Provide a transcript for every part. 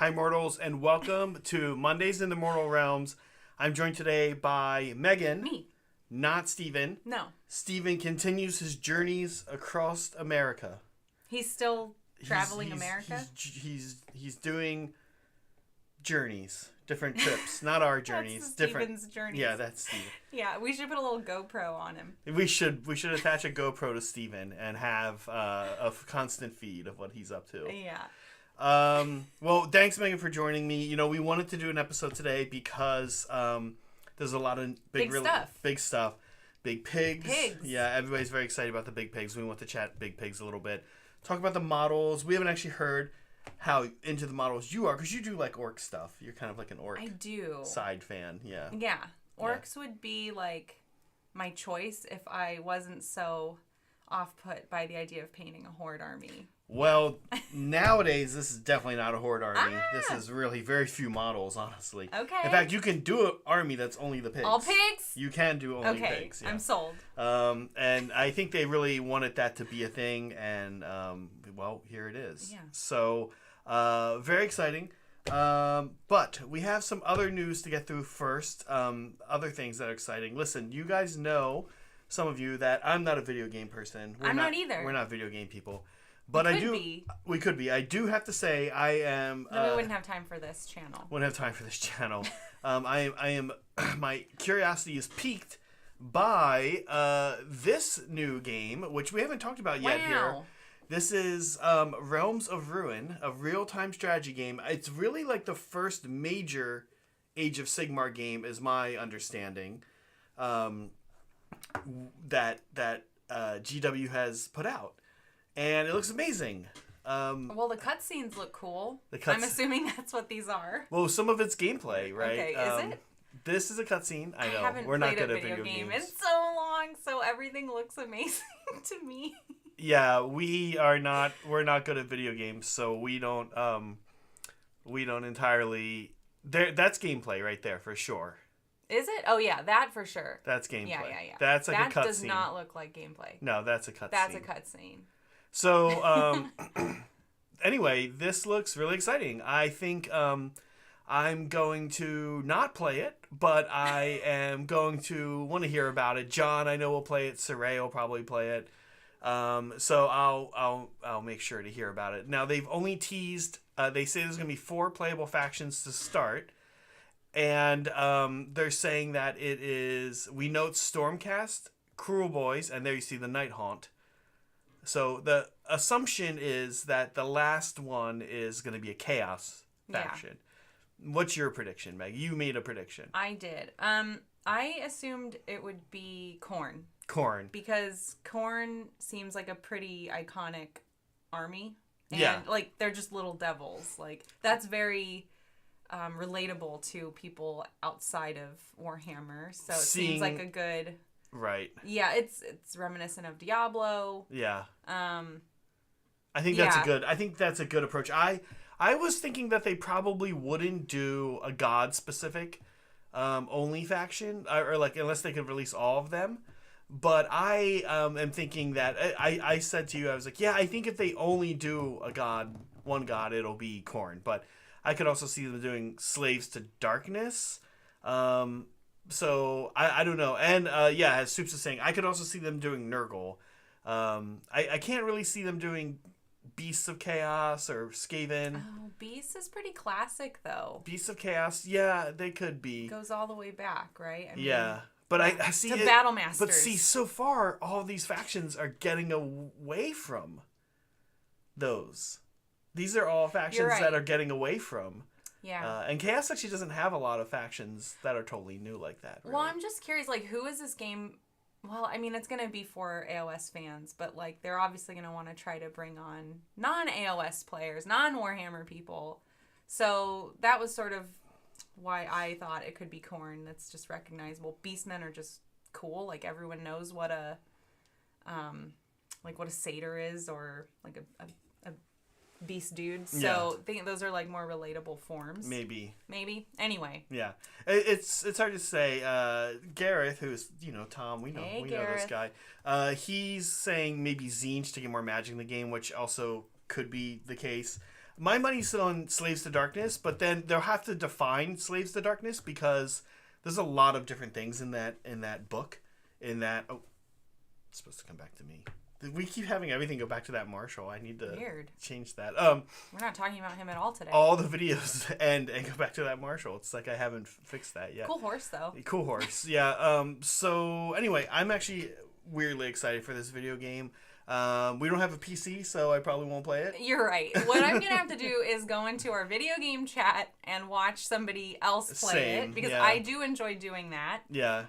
Hi, mortals, and welcome to Mondays in the Mortal Realms. I'm joined today by Megan. Me. Not Steven. No. Steven continues his journeys across America. He's still traveling America? He's doing journeys. Different trips. Not our journeys. That's different Steven's journeys. Yeah, that's Steven. Yeah, we should put a little GoPro on him. We should attach a GoPro to Steven and have a constant feed of what he's up to. Yeah. Well, thanks, Megan, for joining me. You know, we wanted to do an episode today because there's a lot of big stuff. Big pigs. Yeah, everybody's very excited about the big pigs. We want to chat big pigs a little bit. Talk about the models. We haven't actually heard how into the models you are, because you do like orc stuff. You're kind of like an orc. I do. Side fan, yeah. Yeah. Orcs would be like my choice if I wasn't so off-put by the idea of painting a horde army. Well, nowadays, this is definitely not a horde army. This is really very few models, honestly. Okay. In fact, you can do an army that's only the pigs. All pigs? You can do only pigs. Yeah. I'm sold. And I think they really wanted that to be a thing, and, well, here it is. Yeah. So, very exciting. But we have some other news to get through first. Other things that are exciting. Listen, you guys know, some of you, that I'm not a video game person. I'm not either. We're not video game people. But we could be. I do have to say, I am. Then we wouldn't have time for this channel. I am. My curiosity is piqued by this new game, which we haven't talked about yet here. This is Realms of Ruin, a real-time strategy game. It's really like the first major Age of Sigmar game, is my understanding. That GW has put out. And it looks amazing. Well, the cutscenes look cool. I'm assuming that's what these are. Well, some of it's gameplay, right? Okay, is it? This is a cutscene. I know. Haven't We're not played good a at video game games. in so long, so everything looks amazing to me. Yeah, we're not good at video games, so we don't entirely. That's gameplay right there for sure. Is it? Oh yeah, that for sure. That's gameplay. Yeah. That's like a cutscene. That does not look like gameplay. No, that's a cutscene. That's a cutscene. So, anyway, this looks really exciting. I think I'm going to not play it, but I am going to want to hear about it. John, I know, will play it. Saray will probably play it. So I'll make sure to hear about it. Now, they've only teased. They say there's going to be 4 playable factions to start, and they're saying that it is. We note Stormcast, Cruel Boys, and there you see the Night Haunt. So the assumption is that the last one is going to be a Chaos faction. Yeah. What's your prediction, Meg? You made a prediction. I did. I assumed it would be Khorne. Khorne. Because Khorne seems like a pretty iconic army. And, yeah. like, they're just little devils. Like, that's very relatable to people outside of Warhammer. So it seems like a good... Right. Yeah, it's reminiscent of Diablo. Yeah. I think that's a good approach. I was thinking that they probably wouldn't do a god specific only faction, or like unless they could release all of them. But I am thinking that I said to you, I was like, yeah, I think if they only do one god, it'll be Khorne. But I could also see them doing Slaves to Darkness. So I don't know. And yeah, as Soups is saying, I could also see them doing Nurgle. I can't really see them doing Beasts of Chaos or Skaven. Oh, Beasts is pretty classic though. Beasts of Chaos, yeah, they could be. Goes all the way back, right? I mean, yeah. But I see to Battle Masters. But see, so far all of these factions are getting away from those. These are all factions that are getting away from. Yeah. And Chaos actually doesn't have a lot of factions that are totally new like that. Really. Well, I'm just curious, like, who is this game? Well, I mean, it's going to be for AOS fans, but, like, they're obviously going to want to try to bring on non-AOS players, non-Warhammer people. So that was sort of why I thought it could be Khorne. That's just recognizable. Beastmen are just cool. Like, everyone knows what a satyr is, or, like, a beast dude. So I think those are like more relatable forms. Maybe. Anyway. Yeah. It's hard to say. Gareth, who's, Tom, we know this guy. He's saying maybe Tzeentch to get more magic in the game, which also could be the case. my money's on Slaves to Darkness, but then they'll have to define Slaves to Darkness because there's a lot of different things in that book. Oh, it's supposed to come back to me. We keep having everything go back to that Marshall. I need to change that. We're not talking about him at all today. All the videos and go back to that Marshall. It's like I haven't fixed that yet. Cool horse, though. Cool horse, yeah. So anyway, I'm actually weirdly excited for this video game. We don't have a PC, so I probably won't play it. You're right. What I'm going to have to do is go into our video game chat and watch somebody else play it, because I do enjoy doing that. Yeah.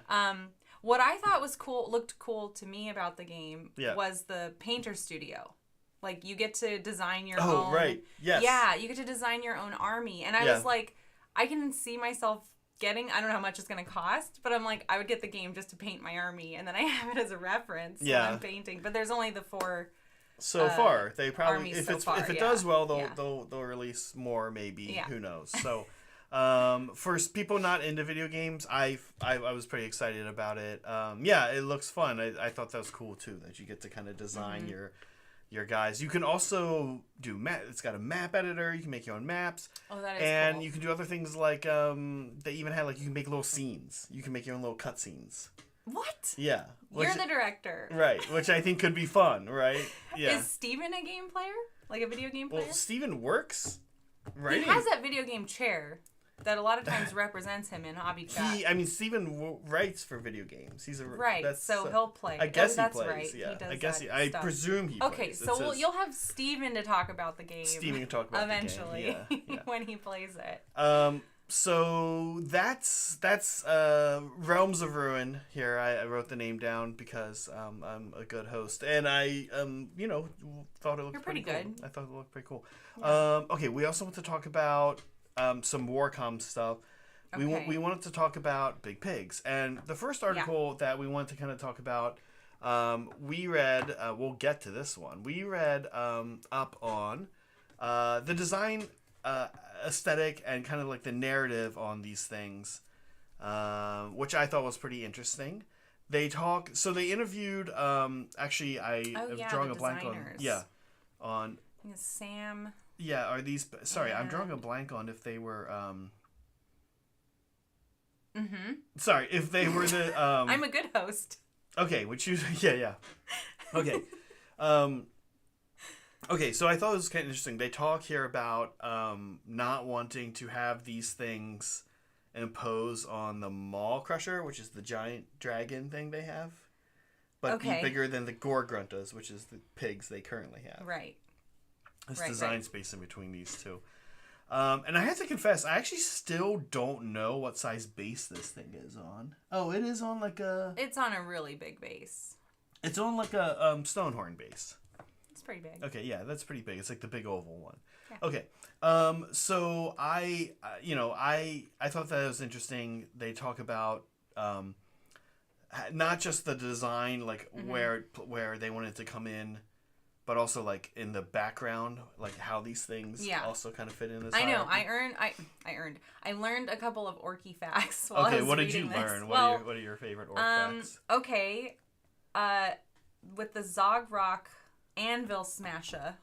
What I thought looked cool to me about the game was the painter studio. Like, you get to design your own... Oh, right. Yes. Yeah, you get to design your own army. And I was like, I can see myself getting... I don't know how much it's going to cost, but I'm like, I would get the game just to paint my army, and then I have it as a reference when I'm painting. But there's only the 4... So far, they probably... If it does well, they'll release more, maybe. Yeah. Who knows? So... for people not into video games, I was pretty excited about it. It looks fun. I thought that was cool too, that you get to kind of design your guys. You can also do it's got a map editor. You can make your own maps. Oh, that is and cool. You can do other things like they even had you can make little scenes. You can make your own little cutscenes. What? Yeah. You're the director. Right, which I think could be fun, right? Yeah. Is Steven a game player? Like a video game player? Well, Steven works. Right. He has that video game chair that a lot of times represents him in hobby chat. Steven writes for video games. He's a so he'll play. I guess that's he plays. Right. Yeah, He does I guess that I stuff. presume he plays. Okay, so you'll have Steven to talk about the game. Steven can talk about eventually the game. Yeah. when he plays it. So that's Realms of Ruin. Here I wrote the name down because I'm a good host, and I thought it looked pretty good. Cool. I thought it looked pretty cool. Yeah. Okay, we also want to talk about some Warcom stuff. Okay. We wanted to talk about Big Pigs, and the first article that we wanted to kind of talk about, we read. We'll get to this one. We read up on the design. Aesthetic and kind of like the narrative on these things, which I thought was pretty interesting. They interviewed. Actually, I'm drawing a blank on. Yeah, on. I think it's Sam. Yeah, are these? Sorry, I'm drawing a blank on if they were. Sorry, if they were the. I'm a good host. Okay, which you? Yeah. Okay. Okay, so I thought it was kind of interesting. They talk here about not wanting to have these things impose on the Maw Crusher, which is the giant dragon thing they have, but be bigger than the Gore Gruntas, which is the pigs they currently have. Right. This design space in between these two. And I have to confess, I actually still don't know what size base this thing is on. Oh, it is on like a... It's on a really big base. It's on like a Stonehorn base. Pretty big. Okay, yeah, that's pretty big. It's like the big oval one. Yeah. Okay, so I thought that was interesting. They talk about not just the design, like where they wanted to come in, but also like in the background, like how these things also kind of fit in this. I know. I learned a couple of Orky facts while I was what did reading you learn? This. What are your favorite Orc facts? Okay, with the Zogrok Anvil Smasher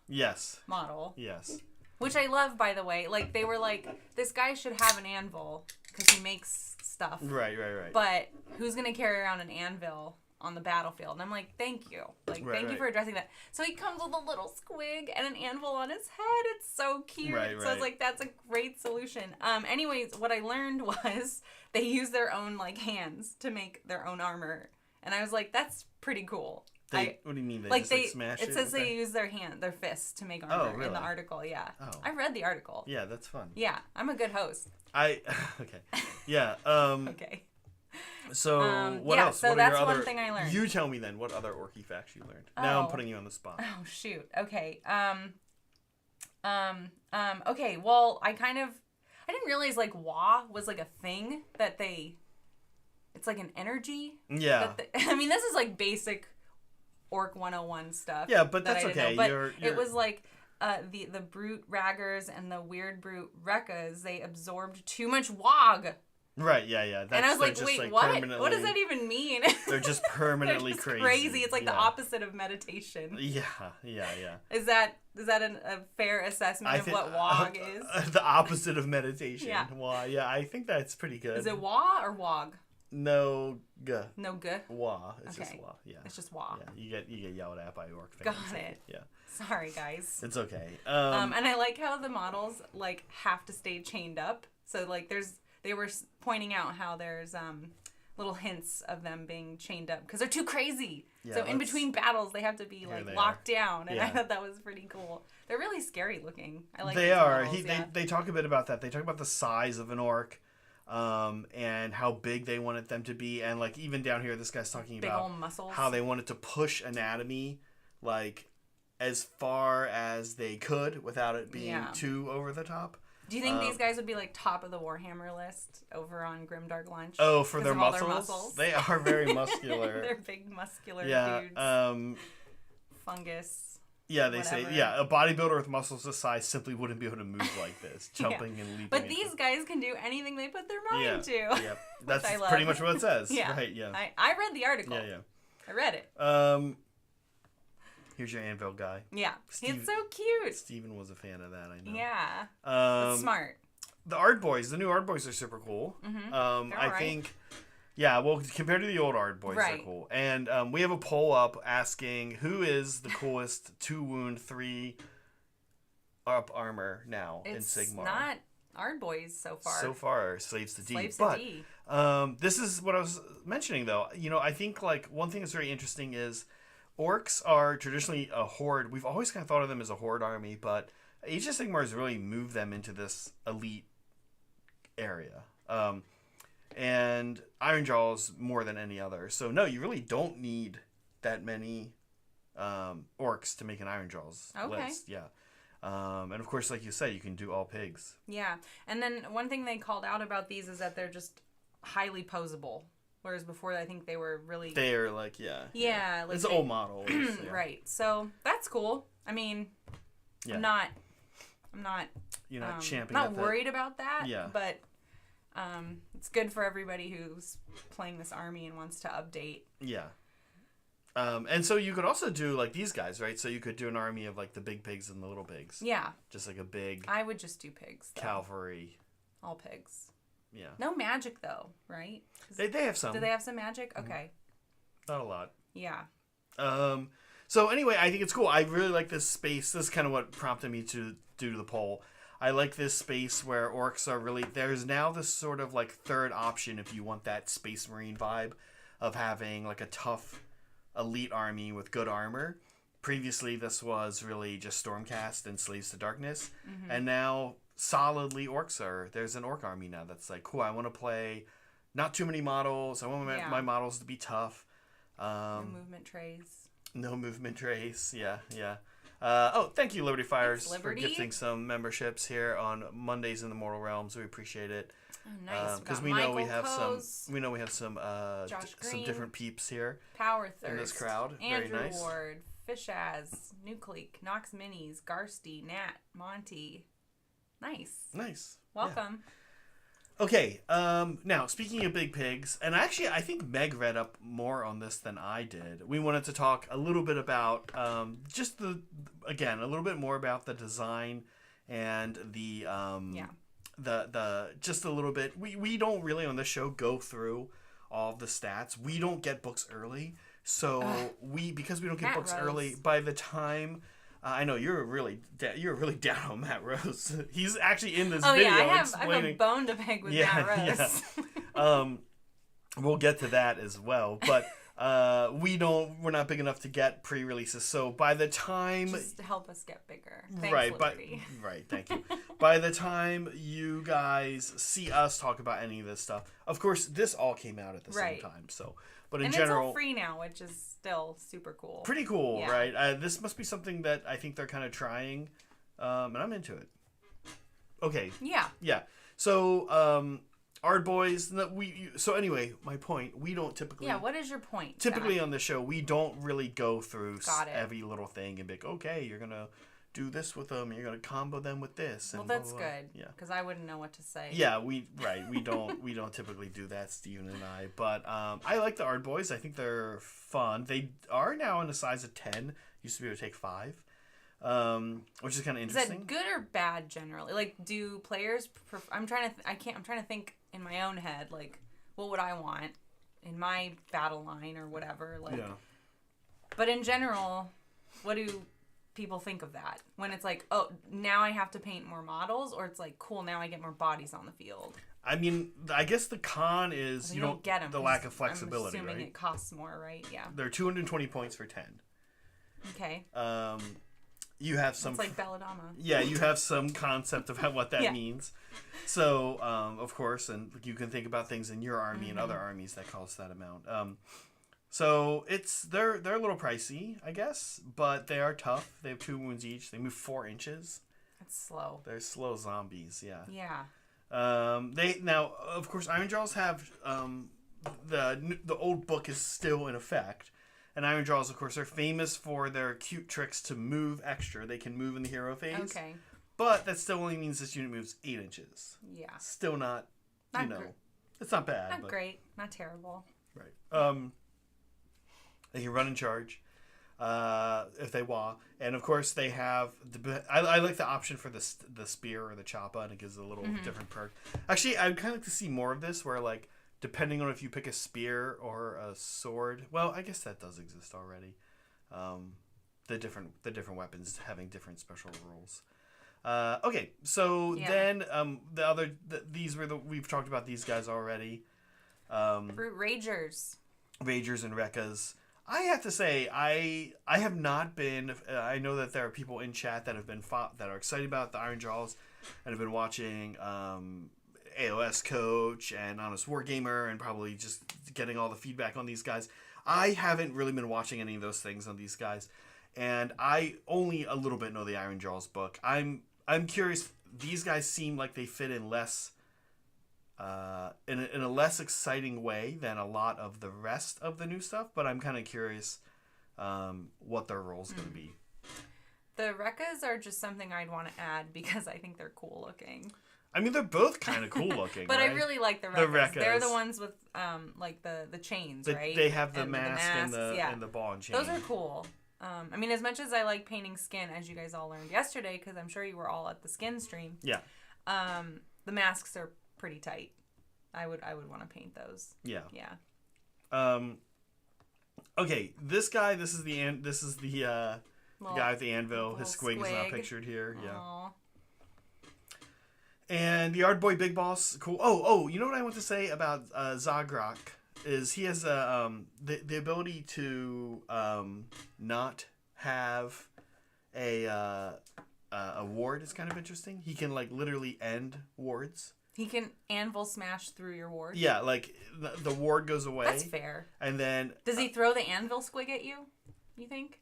model. Yes. Which I love, by the way. Like, they were like, this guy should have an anvil because he makes stuff. Right. But who's going to carry around an anvil on the battlefield? And I'm like, thank you. Like, thank you for addressing that. So he comes with a little squig and an anvil on his head. It's so cute. So I was like, that's a great solution. Anyways, what I learned was they use their own, like, hands to make their own armor. And I was like, that's pretty cool. What do you mean? They smash it? It says they use their fists to make armor in the article. Yeah, I read the article. Yeah, that's fun. Yeah, I'm a good host. Okay. Yeah. Okay. So what else? So that's one thing I learned. You tell me then. What other Orky facts you learned? Now I'm putting you on the spot. Oh shoot. Okay. Okay. Well, I didn't realize like Wa was like a thing that it's like an energy. Yeah. I mean, this is like basic Orc 101 stuff. Yeah, but that's okay. But it was like the brute raggers and the weird brute rekkas, they absorbed too much wog. Right, yeah. And I was like, wait, what? What does that even mean? They're just permanently just crazy. It's like the opposite of meditation. Yeah. Is that a fair assessment of what WOG is? The opposite of meditation. Yeah. Wah, yeah, I think that's pretty good. Is it WA or WOG? No G. No G? Wah. It's okay. just wah. Yeah. It's just WA. Yeah. You get yelled at by orc fans. Got it. Yeah. Sorry, guys. It's okay. And I like how the models like have to stay chained up. So like they were pointing out how there's little hints of them being chained up because they're too crazy. Yeah, so in between battles, they have to be like locked down, and I thought that was pretty cool. They're really scary looking. I like. They are. Models, they talk a bit about that. They talk about the size of an orc, and how big they wanted them to be, and like even down here, this guy's talking big about old muscles. How they wanted to push anatomy, like as far as they could without it being too over the top. Do you think these guys would be like top of the Warhammer list over on Grimdark Lunch? Oh, for their muscles? They are very muscular. They're big muscular dudes. Fungus. Yeah, they say, a bodybuilder with muscles this size simply wouldn't be able to move like this, jumping and leaping. But these guys can do anything they put their mind to. Yep. That's pretty much what it says. Right, yeah. I read the article. Yeah. I read it. Here's your anvil guy. Yeah. He's so cute. Steven was a fan of that, I know. Yeah. That's smart. The Art Boys, the new Art Boys are super cool. Mm-hmm. I think, well, compared to the old Art Boys, they're cool. And we have a poll up asking who is the coolest 2-wound, 3-up armor now in Sigmar. It's not Art Boys so far. So far, Slaves to D. Slaves to D. This is what I was mentioning, though. You know, I think like one thing that's very interesting is orcs are traditionally a horde. We've always kind of thought of them as a horde army, but Age of Sigmar has really moved them into this elite area. And IronJawz more than any other. So no, you really don't need that many orcs to make an IronJawz list. Yeah. And of course, like you said, you can do all pigs. Yeah. And then one thing they called out about these is that they're just highly posable. Whereas before, I think they were really... They're like, Yeah. Like it's an old model. Right. So that's cool. I mean, I'm not... You're not champing not worried about that. Yeah. But it's good for everybody who's playing this army and wants to update. Yeah. And so you could also do like these guys, right? So you could do an army of like the big pigs and the little pigs. Yeah. Just like a big... I would just do pigs, though. Cavalry. All pigs. Yeah. No magic, though, right? They have some. Do they have some magic? Okay. Not a lot. Yeah. So anyway, I think it's cool. I really like this space. This is kind of what prompted me to do the poll. I like this space where orcs are really... There's now this sort of like third option if you want that Space Marine vibe of having like a tough elite army with good armor. Previously, this was really just Stormcast and Slaves to Darkness. Mm-hmm. And now... solidly orcs are. There's an orc army now that's like, cool, I want to play not too many models. I want my models to be tough. No movement trays. No movement trays. Yeah. Thank you, Liberty Fires, for gifting some memberships here on Mondays in the Mortal Realms. We appreciate it. Oh, nice. Because we know we have some some different peeps here. Power Thirst in this crowd. Andrew Very nice. Ward, Fishaz, Nucleek, Nox Minis, Garsty, Nat, Monty. Nice. Welcome. Yeah. Okay. Now, speaking of big pigs, and actually, I think Meg read up more on this than I did. We wanted to talk a little bit about a little bit more about the design and the just a little bit. We don't really on this show go through all of the stats. We don't get books early, so because we don't get books early, by the time. I know you're really down on Matt Rose. He's actually in this video explaining. I have a bone to pick with Matt Rose. Yeah. We'll get to that as well, but we're not big enough to get pre-releases. So by the time just to help us get bigger, thanks, Liberty. Thank you. By the time you guys see us talk about any of this stuff, of course, this all came out at the same time. So. But in general, it's all free now, which is still super cool. Pretty cool, right? This must be something that I think they're kind of trying, and I'm into it. Okay. Yeah. So, Art Boys. So anyway, my point. We don't typically. Yeah. What is your point? Typically on the show, we don't really go through every little thing and be like, okay, you're gonna do this with them. You're gonna combo them with this. And well, that's blah, blah, blah. good. Yeah. Because I wouldn't know what to say. Yeah, we don't typically do that, Steven and I. But I like the Ard Boys. I think they're fun. They are now in a size of 10. Used to be able to take 5, which is kind of interesting. Is that good or bad generally? Like, do players? I'm trying to think in my own head. Like, what would I want in my battle line or whatever? Like, yeah. But in general, what do people think of that when it's like, oh, now I have to paint more models, or it's like, cool, now I get more bodies on the field? I mean, I guess the con is you don't get them. The lack of flexibility. I'm assuming right? it costs more, right? Yeah. They're 220 points for 10. Okay. You have some. It's like Belladonna. Yeah, you have some concept of what that means. So, of course, and you can think about things in your army and other armies that cost that amount. So they're a little pricey, I guess, but they are tough. They have 2 wounds each. They move 4 inches. That's slow. They're slow zombies. Yeah. Yeah. They now, of course, IronJawz have the old book is still in effect, and IronJawz, of course, are famous for their cute tricks to move extra. They can move in the hero phase. Okay. But that still only means this unit moves 8 inches. Yeah. Still not it's not bad. Not great. Not terrible. Right. They can run and charge if they wah. And, of course, they have... I like the option for the spear or the choppa, and it gives a little different perk. Actually, I'd kind of like to see more of this where, like, depending on if you pick a spear or a sword... Well, I guess that does exist already. The different weapons having different special rules. Okay, so then we've talked about these guys already. Brute Ragers and Rekkas. I have to say, I have not been. I know that there are people in chat that have been that are excited about the IronJawz and have been watching AOS Coach and Honest Wargamer and probably just getting all the feedback on these guys. I haven't really been watching any of those things on these guys, and I only a little bit know the IronJawz book. I'm curious. These guys seem like they fit in less. In a less exciting way than a lot of the rest of the new stuff, but I'm kind of curious what their role's going to be. The Rekkas are just something I'd want to add because I think they're cool looking. I mean, they're both kind of cool looking, but right? I really like the Rekkas. They're the ones with like the chains, right? They have the mask and the ball and chain. Those are cool. I mean, as much as I like painting skin, as you guys all learned yesterday, because I'm sure you were all at the skin stream. Yeah. The masks are pretty tight. I would want to paint those. Yeah. Yeah. Okay, this guy. This is the guy with the anvil. His squig is not pictured here. Aww. Yeah. And the Ard Boy Big Boss. Cool. Oh. You know what I want to say about Zagrak is he has the ability to not have a ward is kind of interesting. He can like literally end wards. He can anvil smash through your ward. Yeah, like the ward goes away. That's fair. And then does he throw the anvil squig at you? You think?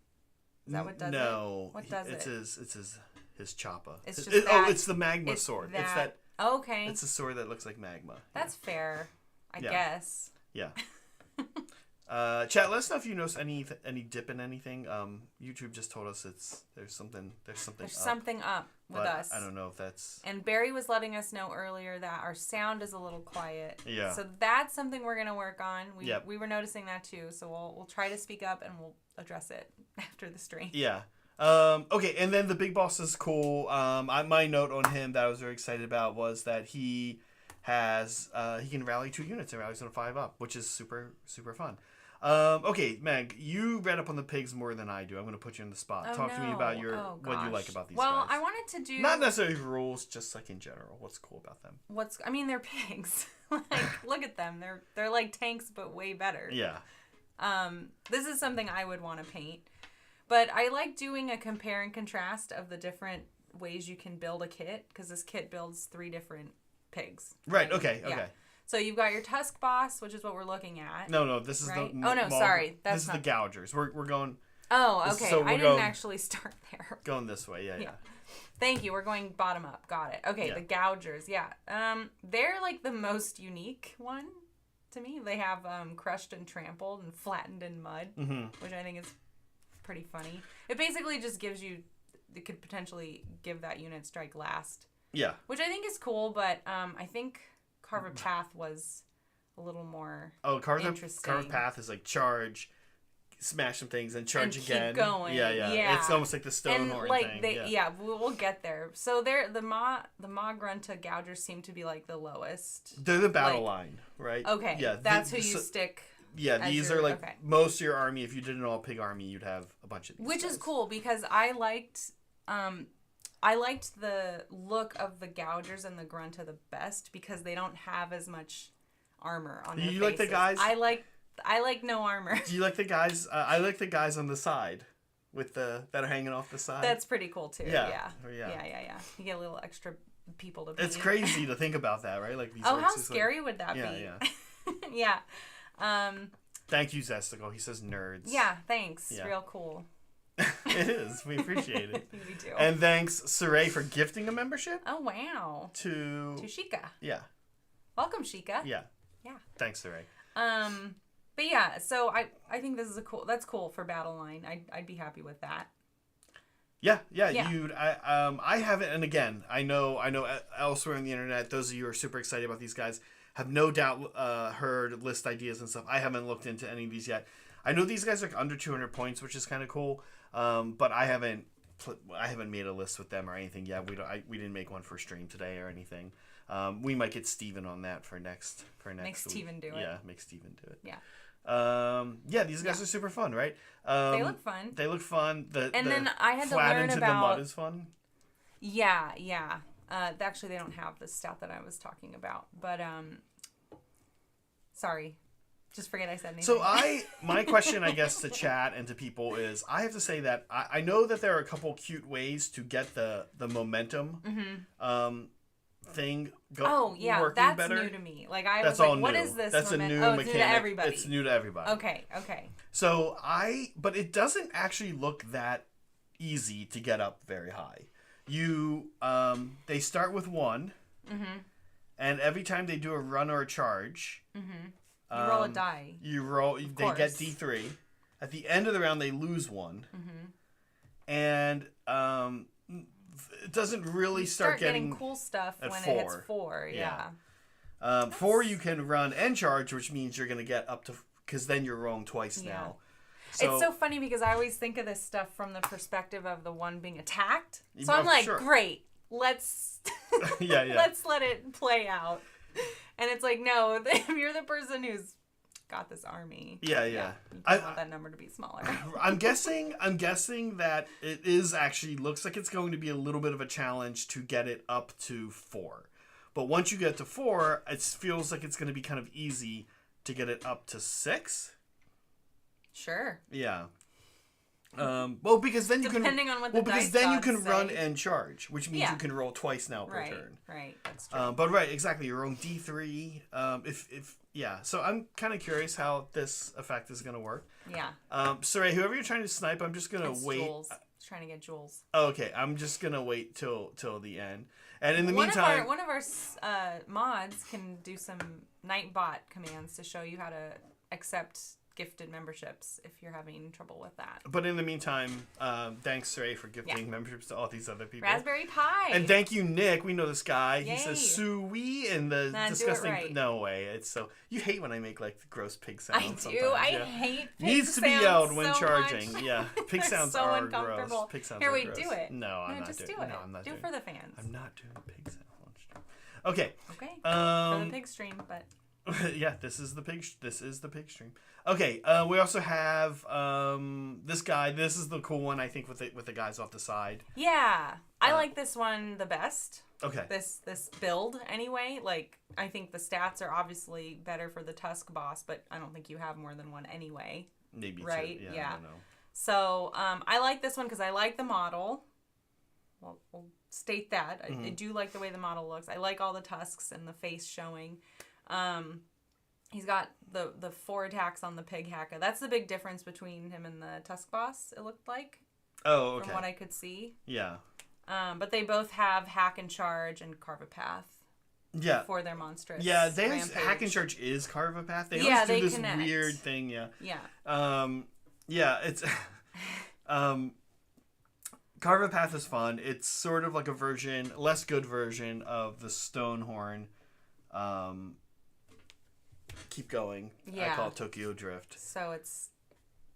Is that what does it? No. What does it? It's his choppa. It's it's the magma sword. It's that. Okay. It's a sword that looks like magma. That's fair. I guess. Yeah. Chat, let us know if you notice any dip in anything. YouTube just told us there's something up with us. I don't know if that's. And Barry was letting us know earlier that our sound is a little quiet. Yeah. So that's something we're gonna work on. We were noticing that too. So we'll try to speak up and we'll address it after the stream. Yeah. Okay, and then the Big Boss is cool. My note on him that I was very excited about was that he can rally 2 units and rallies on a 5-up, which is super super fun. Okay, Meg, you read up on the pigs more than I do. I'm going to put you on the spot. Talk to me about what you like about these guys. Well, I wanted to do... Not necessarily rules, just like in general. What's cool about them? They're pigs. Like, look at them. They're like tanks, but way better. Yeah. This is something I would want to paint. But I like doing a compare and contrast of the different ways you can build a kit, because this kit builds 3 different pigs. Right, okay. So you've got your Tusk Boss, which is what we're looking at. No, this is right? Sorry. This is the Gougers. We're going... Oh, okay. So I didn't actually start there. Going this way, yeah. Thank you. We're going bottom up. Got it. Okay, the Gougers, yeah. They're like the most unique one to me. They have crushed and trampled and flattened in mud, which I think is pretty funny. It basically just gives you it could potentially give that unit strike last. Yeah. Which I think is cool, but I think Carve a Path was a little more interesting. Carve a Path is like charge, smash some things, and charge and again. Keep going. Yeah. It's almost like the Stonehorn thing. We'll get there. So the Ma Grunta Gougers seem to be like the lowest. They're the battle line, right? Okay. Yeah. That's who you stick. Yeah, these are like most of your army. If you did an all pig army, you'd have a bunch of these. Which is cool because I liked the look of the Gougers and the Grunta the best because they don't have as much armor on their faces. You like the guys? I like no armor. Do you like the guys? I like the guys on the side with that are hanging off the side. That's pretty cool too. Yeah. You get a little extra people to. It's crazy to think about that, right? Like these. How scary would that be? Yeah. Yeah. Thank you, Zesticle. He says nerds. Yeah. Thanks. Yeah. Real cool. It is. We appreciate it. We do. And thanks, Saray, for gifting a membership. Oh wow. To Shika. Yeah. Welcome, Shika. Yeah. Yeah. Thanks, Saray. But yeah, so I think this is that's cool for Battle Line. I'd be happy with that. Yeah. I haven't, and again, I know elsewhere on the internet, those of you who are super excited about these guys have no doubt heard list ideas and stuff. I haven't looked into any of these yet. I know these guys are under 200 points, which is kind of cool. But I haven't made a list with them or anything yet. We didn't make one for stream today or anything. We might get Steven on that for next Make week. Steven do it. Yeah, make Steven do it. Yeah. These guys are super fun, right? They look fun. Then I had to flat learn into about the mud is fun. Yeah. Actually, they don't have the stat that I was talking about, but sorry, just forget I said anything. So my question, I guess, to chat and to people is, I have to say that I know that there are a couple cute ways to get the momentum. Thing working that's better. New to me. Like was like, what is this? That's a new mechanic. It's new to everybody. It's new to everybody. Okay. So but it doesn't actually look that easy to get up very high. They start with 1, and every time they do a run or a charge, you roll a die. They get D3. At the end of the round, they lose 1, and it doesn't really start getting cool stuff when 4. It hits 4. Yeah. 4 you can run and charge, which means you're going to get up to, because then you're rolling twice now. So, it's so funny because I always think of this stuff from the perspective of the one being attacked. So I'm like, great, let's let's let it play out. And it's like, no, if you're the person who's got this army. Yeah. You want that number to be smaller. I'm guessing that it is actually looks like it's going to be a little bit of a challenge to get it up to 4. But once you get to 4, it feels like it's going to be kind of easy to get it up to 6. Sure. Yeah. Because then you can run and charge, which means you can roll twice now per turn. Right. That's true. Exactly. Your own D3. So I'm kind of curious how this effect is going to work. Yeah. Saray, whoever you're trying to snipe, I'm just going to wait. Jules. He's trying to get Jules. Oh, okay. I'm just going to wait till the end. And in the meantime, one of our mods can do some Nightbot commands to show you how to accept gifted memberships if you're having trouble with that. But in the meantime, thanks, Saray, for gifting memberships to all these other people. Raspberry Pi. And thank you, Nick. We know this guy. Yay. He says "sui" and the disgusting. Do it right. No way. It's so you hate when I make like the gross pig sounds. I do. I hate pig Needs to be yelled when charging. Much. Yeah, pig sounds so are uncomfortable. gross. Pig sounds Here, are we gross. do it. No, I'm not just doing do it. it. No, I'm not do doing it for the fans. I'm not doing pig sounds. Okay. For the pig stream, but. Yeah, this is the pig stream. Okay, we also have this guy. This is the cool one, I think, with the guys off the side. Yeah, I like this one the best. Okay. This build anyway. Like, I think the stats are obviously better for the Tusk boss, but I don't think you have more than one anyway. Maybe right? Two. Yeah. I don't know. So I like this one because I like the model. Well, we'll state that I do like the way the model looks. I like all the tusks and the face showing. He's got the 4 attacks on the pig hacker. That's the big difference between him and the Tusk boss, it looked like. Oh, okay. From what I could see. Yeah. But they both have hack and charge and carve a path. Yeah. For their monstrous. Yeah, hack and charge is carve a path. They always do this weird thing. Yeah. Yeah. Yeah. It's. Carve a Path is fun. It's sort of like a version, less good version of the Stonehorn. Keep going. Yeah. I call it Tokyo Drift. So it's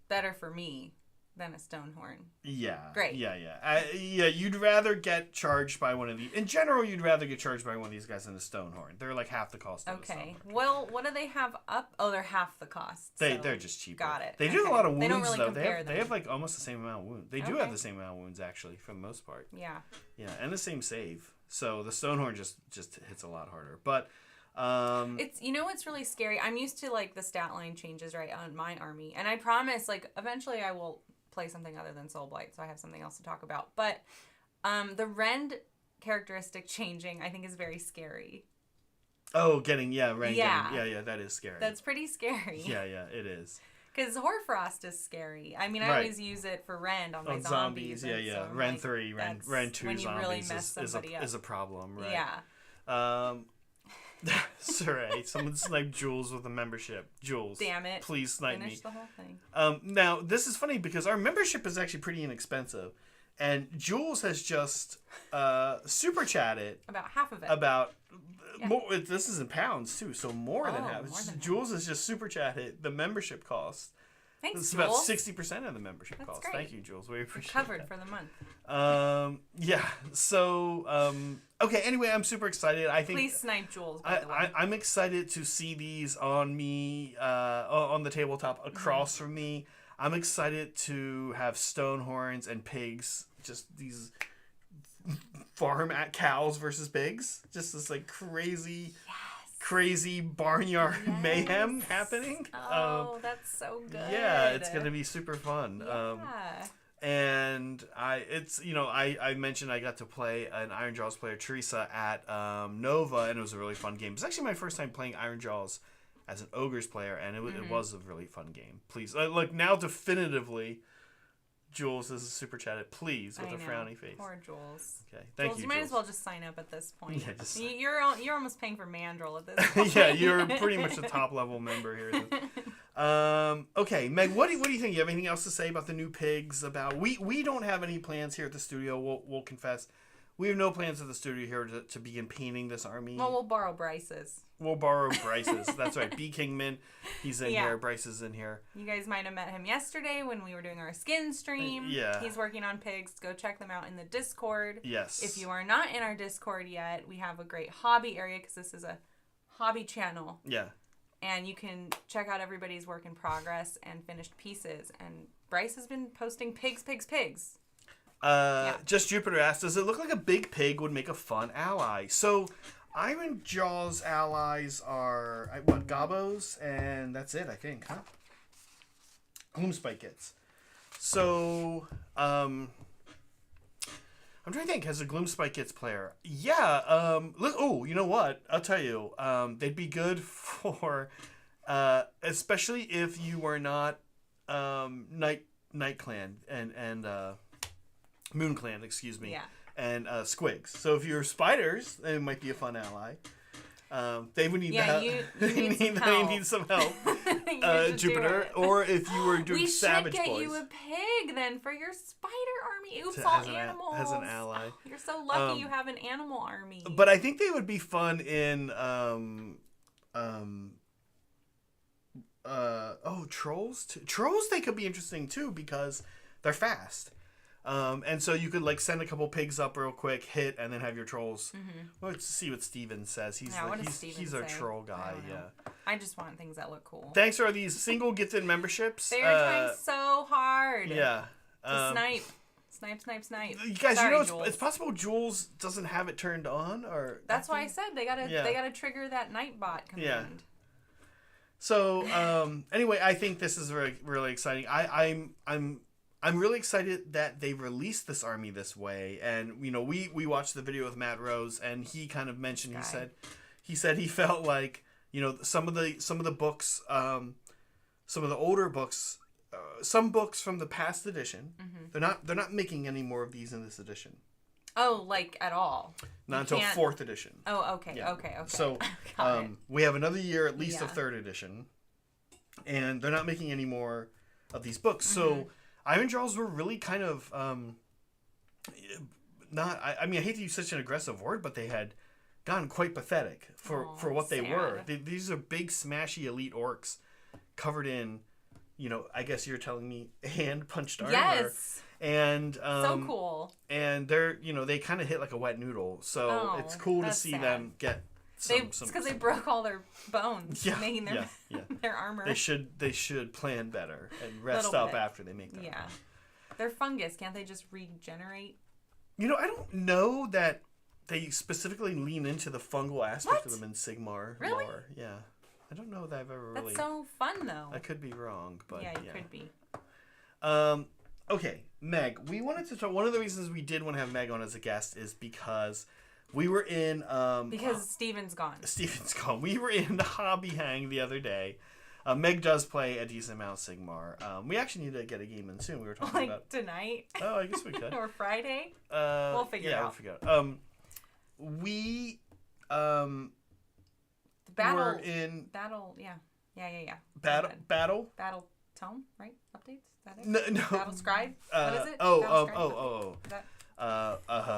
better for me than a Stonehorn. Yeah. Great. Yeah. Yeah. You'd rather get charged by one of these. In general, you'd rather get charged by one of these guys than a Stonehorn. They're like half the cost. Of Okay. Well, what do they have up? Oh, they're half the cost. They're just cheaper. Got it. They do have a lot of wounds, they don't really though. compare They have like almost the same amount of wounds. They do have the same amount of wounds, actually, for the most part. Yeah. Yeah, and the same save. So the Stonehorn just hits a lot harder. But it's what's really scary. I'm used to like the stat line changes right on my army, and I promise like eventually I will play something other than Soulblight, so I have something else to talk about. But the rend characteristic changing I think is very scary. Oh, rend getting, yeah, that is scary. That's pretty scary. Yeah, it is. Because Hoarfrost is scary. I mean, I always use it for rend on my zombies. Yeah. So Rend 3, Rend 2 when you really zombies mess somebody up. is a problem, right? Yeah. Sorry, someone sniped Jules with a membership. Jules, damn it! Please snipe me. Finish the whole thing. Now this is funny because our membership is actually pretty inexpensive, and Jules has just super chatted about half of it. More. This is in pounds too, so more than half. Jules has just super chatted the membership cost. Thanks, it's Jules. about 60% of the membership That's cost. Great. Thank you, Jules. We appreciate Covered that. for the month. Yeah. So, okay. Anyway, I'm super excited. I think. Please snipe Jules. By the way. I'm excited to see these on me, on the tabletop across from me. I'm excited to have Stonehorns and pigs. Just these farm at cows versus pigs. Just this like crazy. Yes. Crazy barnyard mayhem happening. Oh, that's so good. Yeah, it's gonna be super fun. Yeah. And I mentioned I got to play an IronJawz player, Teresa, at Nova, and it was a really fun game. It's actually my first time playing IronJawz as an Ogres player, and it was a really fun game. Please, look now definitively. Jules, this is super chatted. Please, with a frowny face. Poor Jules. Okay, thank Jules, you. You might as well just sign up at this point. Yeah, just you're almost paying for Mandrill at this point. Yeah, you're pretty much a top level member here. Okay, Meg, what do you think? You have anything else to say about the new pigs? About we don't have any plans here at the studio. We'll confess, we have no plans at the studio here to begin painting this army. Well, we'll borrow Bryce's. We'll borrow Bryce's. That's right. B. Kingman, he's in here. Bryce is in here. You guys might have met him yesterday when we were doing our skin stream. Yeah. He's working on pigs. Go check them out in the Discord. Yes. If you are not in our Discord yet, we have a great hobby area because this is a hobby channel. Yeah. And you can check out everybody's work in progress and finished pieces. And Bryce has been posting pigs. Just Jupiter asked, does it look like a big pig would make a fun ally? So, IronJawz allies are, Gobos, and that's it, I think, huh? Gloomspike kits. So, I'm trying to think, as a Gloomspike kits player, yeah, you know what? I'll tell you, they'd be good for, especially if you were not, Night Clan and Moon Clan, excuse me. Yeah. And Squigs. So if you're spiders, it might be a fun ally. They would need help. They need some help. Jupiter. Or if you were doing Savage Boys. We should get you a pig then for your spider army. Oops, all animals. As an ally. Oh, you're so lucky you have an animal army. But I think they would be fun in trolls. Trolls they could be interesting too because they're fast. And so you could like send a couple pigs up real quick, hit, and then have your trolls. Mm-hmm. Let's see what Steven says. He's he's our troll guy. Yeah. I just want things that look cool. Thanks for these single gifted memberships. They are trying so hard. Yeah. To snipe. You guys, Sorry, it's possible Jules doesn't have it turned on, or that's why I said they gotta trigger that Nightbot command. Yeah. So anyway, I think this is really really exciting. I'm really excited that they released this army this way, and we watched the video with Matt Rose, and he kind of mentioned he said he felt like some of the books, some of the older books, some books from the past edition, they're not making any more of these in this edition. Oh, like at all? Not until 4th edition. Oh, okay, yeah. okay. So we have another year at least of 3rd edition, and they're not making any more of these books. So IronJawz were really kind of not. I mean, I hate to use such an aggressive word, but they had gotten quite pathetic for what they sad. were. These are big, smashy elite orcs covered in, I guess you're telling me hand punched armor. Yes. And so cool. And they're they kind of hit like a wet noodle. So it's cool to see them get. It's because they broke all their bones making their their armor. They should plan better and rest up after they make that. Yeah, they're fungus. Can't they just regenerate? I don't know that they specifically lean into the fungal aspect of them in Sigmar lore. Yeah, I don't know that I've ever really. That's so fun though. I could be wrong, but yeah, you could be. Okay, Meg. We wanted to talk. One of the reasons we did want to have Meg on as a guest is because. We were in... because Steven's gone. Steven's gone. We were in Hobby Hang the other day. Meg does play a decent amount of Sigmar. We actually need to get a game in soon. We were talking about... tonight? Oh, I guess we could. Or Friday? We'll figure it out. Yeah, we'll figure it out. We... Battle... We're in... Battle... Yeah. Battle? Battle Tome, right? Updates? Is that it? No. Battle Scribe? What is it?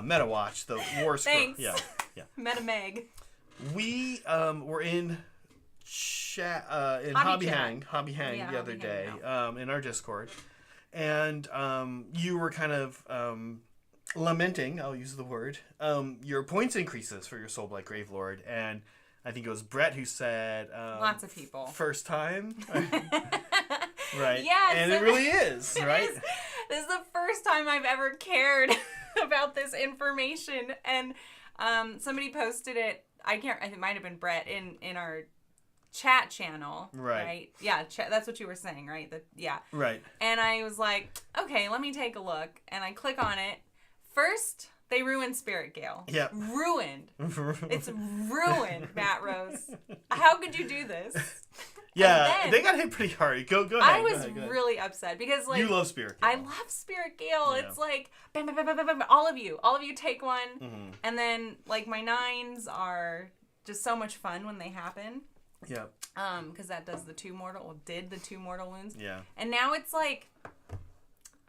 Meta Watch, the War Scroll. Thanks. Yeah. Meta Meg. We were in Hobby Hang the other day in our Discord, and you were kind of lamenting, I'll use the word, your points increases for your Soulblight Gravelord, and I think it was Brett who said lots of people first time. Right. Yes, and it really is, right? This is the first time I've ever cared about this information, and somebody posted it. I think it might have been Brett in our chat channel, right? Yeah, that's what you were saying, right? Right. And I was like, okay, let me take a look, and I click on it. First, they ruined Spirit Gale. Yep. Ruined. It's ruined, Matt Rose. How could you do this? Yeah, they got hit pretty hard. Go ahead. I was really upset because you love Spirit Gale. I love Spirit Gale. Yeah. It's like bam, bam, bam, bam, bam, bam. All of you take one, and then like my 9s are just so much fun when they happen. Yeah. Because that does the 2 mortal. Well, did the 2 mortal wounds. Yeah. And now it's like,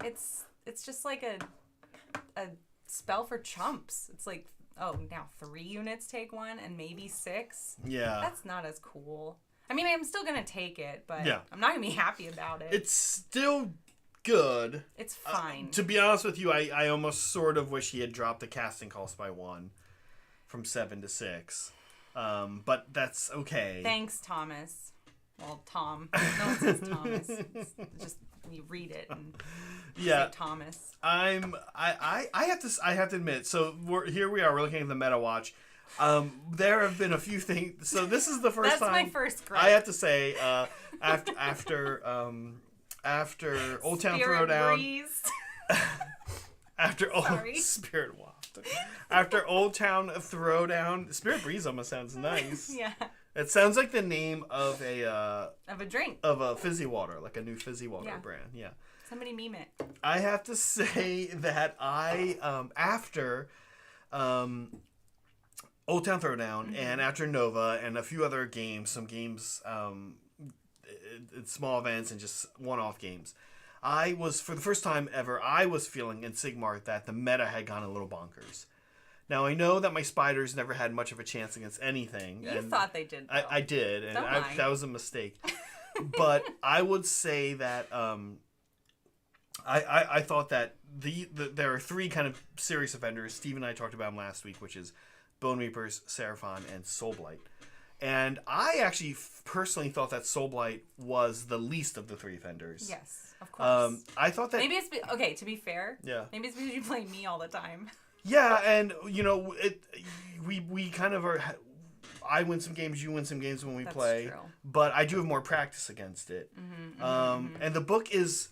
it's just like a spell for chumps. It's like, oh, now 3 units take 1 and maybe 6. Yeah. That's not as cool. I mean, I'm still going to take it, but yeah. I'm not going to be happy about it. It's still good. It's fine. To be honest with you, I almost sort of wish he had dropped the casting cost by 1 from 7 to 6. But that's okay. Thanks, Thomas. Well, Tom. No one says Thomas. It's just you read it and say Thomas. I have to admit. So here we are. We're looking at the Meta Watch. There have been a few things. So this is the first That's time. That's my first gripe. I have to say, after Old Town Throwdown. After Spirit Waft. After Old Town Throwdown, Spirit Breeze almost sounds nice. Yeah. It sounds like the name of a drink. Of a fizzy water, like a new fizzy water brand. Yeah. Somebody meme it. I have to say that after Old Town Throwdown and after Nova and a few other games, some games, small events and just one-off games, I was, for the first time ever, I was feeling in Sigmar that the meta had gone a little bonkers. Now, I know that my spiders never had much of a chance against anything. You thought they did, though. I did, and that was a mistake. But I would say that I thought that there are 3 kind of serious offenders. Steve and I talked about them last week, which is Bone Reapers, Seraphon, and Soulblight. And I actually personally thought that Soulblight was the least of the 3 offenders. Yes, of course. I thought that... Maybe it's... Okay, to be fair. Yeah. Maybe it's because you play me all the time. Yeah, and, we kind of are... I win some games, you win some games when we play. That's true. But I do have more practice against it. And the book has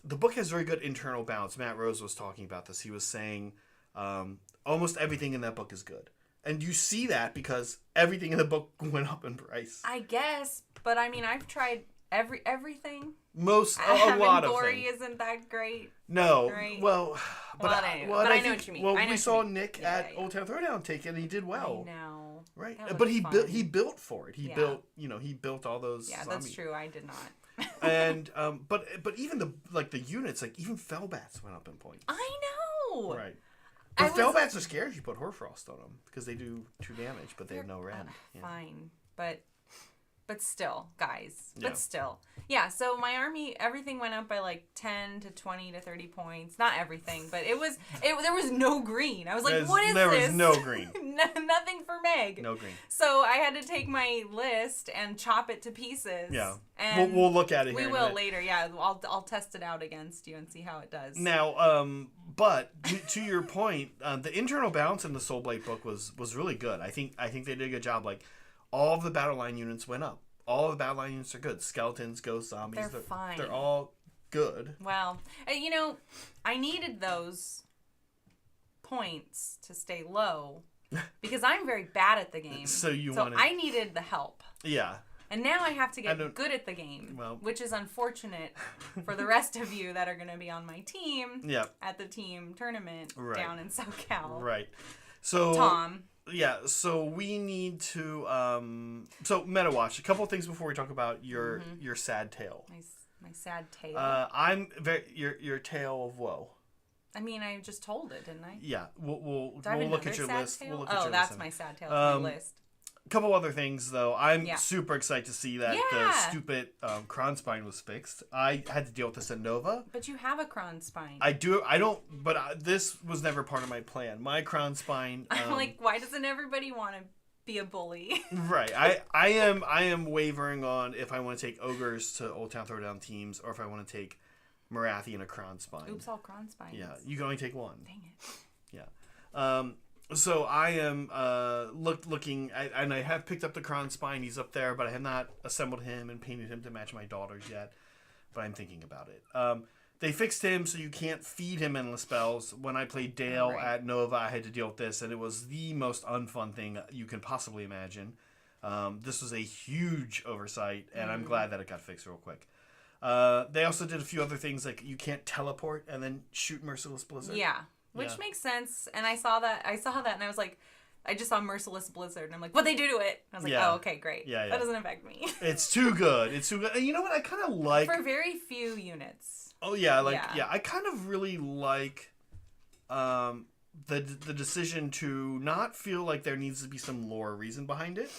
very good internal balance. Matt Rose was talking about this. He was saying almost everything in that book is good. And you see that because everything in the book went up in price. I guess, but I mean, I've tried everything. A lot of Glory things. Isn't that great? No, right? but I know what you mean. Well, we saw Nick at Old Town Throwdown take it, and he did well. I know, right? But he built for it. He built all those. Yeah, that's true. I did not. And but even the units, like even Fellbats went up in points. I know. Right. But Felbats are scary if you put Hoarfrost on them because they do 2 damage, but they have no red. Fine, but still, guys. But still. Yeah, so my army, everything went up by like 10 to 20 to 30 points. Not everything, but there was no green. I was like, what is this? There was no green. Nothing for Meg. No green. So I had to take my list and chop it to pieces. Yeah. And we'll look at it here. We will later, yeah. I'll test it out against you and see how it does. Now, but to your point, the internal balance in the Soulblight book was really good. I think they did a good job. Like, all of the battle line units went up. All of the battle line units are good. Skeletons, ghosts, zombies. They're fine. They're all good. Well, I needed those points to stay low because I'm very bad at the game. So I needed the help. Yeah. And now I have to get good at the game, which is unfortunate for the rest of you that are going to be on my team at the team tournament down in SoCal. Right. So Tom. Yeah, so we need to so meta watch. A couple of things before we talk about your sad tale. My sad tale. I'm your tale of woe. I mean, I just told it, didn't I? Yeah, we'll look at your list. Tale? We'll look at your that's list. my sad tale. It's my list. A couple other things though. I'm super excited to see that the stupid Kronspine was fixed. I had to deal with this at Nova. But you have a Kronspine. I do. I don't. But this was never part of my plan. My Kronspine. I'm like, why doesn't everybody want to be a bully? Right. I am wavering on if I want to take ogres to Old Town Throwdown teams or if I want to take Marathi and a Kronspine. Oops, all Kronspines. Yeah, you can only take one. Dang it. Yeah. So I am looking, and I have picked up the Kronspine. He's up there, but I have not assembled him and painted him to match my daughters yet. But I'm thinking about it. They fixed him so you can't feed him endless spells. When I played Dale at Nova, I had to deal with this, and it was the most unfun thing you can possibly imagine. This was a huge oversight, and I'm glad that it got fixed real quick. They also did a few other things, like you can't teleport and then shoot Merciless Blizzard. Yeah. Which makes sense, and I saw that, and I was like, I just saw Merciless Blizzard, and I'm like, what'd they do to it? I was like, oh, okay, great. Yeah. That doesn't affect me. It's too good. It's too good. And you know what? I kind of like... For very few units. Oh, yeah. I kind of really like the decision to not feel like there needs to be some lore reason behind it,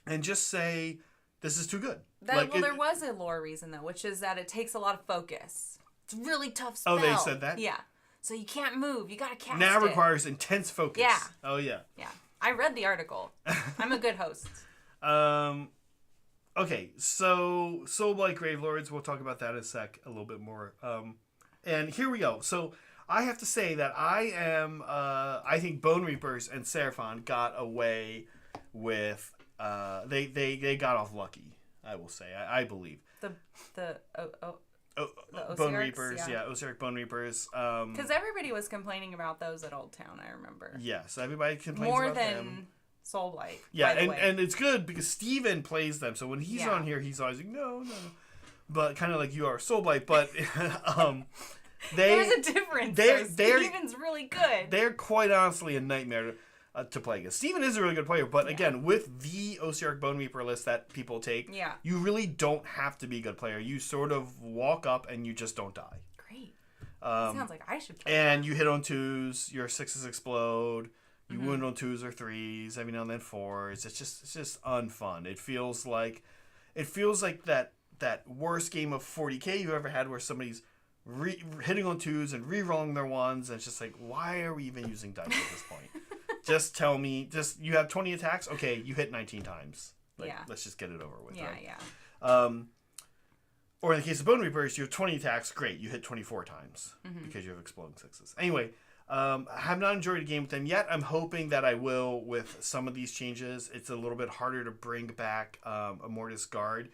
and just say, this is too good. There was a lore reason, though, which is that it takes a lot of focus. It's a really tough spell. Oh, they said that? Yeah. So you can't move. You gotta cast now it. requires intense focus. Yeah. Oh, yeah. Yeah. I read the article. I'm a good host. Okay, so Soulblight Gravelords, we'll talk about that in a sec, a little bit more. And here we go. So I have to say that I think Bone Reapers and Seraphon got away with, they got off lucky, I will say, I believe. Bone Reapers, Osieric Bone Reapers. Because everybody was complaining about those at Old Town, I remember. Yes, everybody complains more about them. More than Soulblight. Yeah, and it's good because Steven plays them, so when he's on here, he's always like, no. But kind of like you are Soulblight, but there's a difference. Steven's really good. They're quite honestly a nightmare to play against. Steven is a really good player, but again, with the Osieric Bone Reaper list that people take, you really don't have to be a good player. You sort of walk up and you just don't die. Great. Sounds like I should play and that. You hit on 2s, your 6s explode, you wound on 2s or 3s, every now and then 4s. It's just unfun. It feels like that worst game of 40K you ever had where somebody's hitting on 2s and re-rolling their 1s, and it's just like, why are we even using dice at this point? Just tell me, you have 20 attacks? Okay, you hit 19 times. Let's just get it over with. Or in the case of Bone Reapers, you have 20 attacks. Great, you hit 24 times because you have exploding 6s. Anyway, I have not enjoyed a game with them yet. I'm hoping that I will with some of these changes. It's a little bit harder to bring back a Mortis Guard.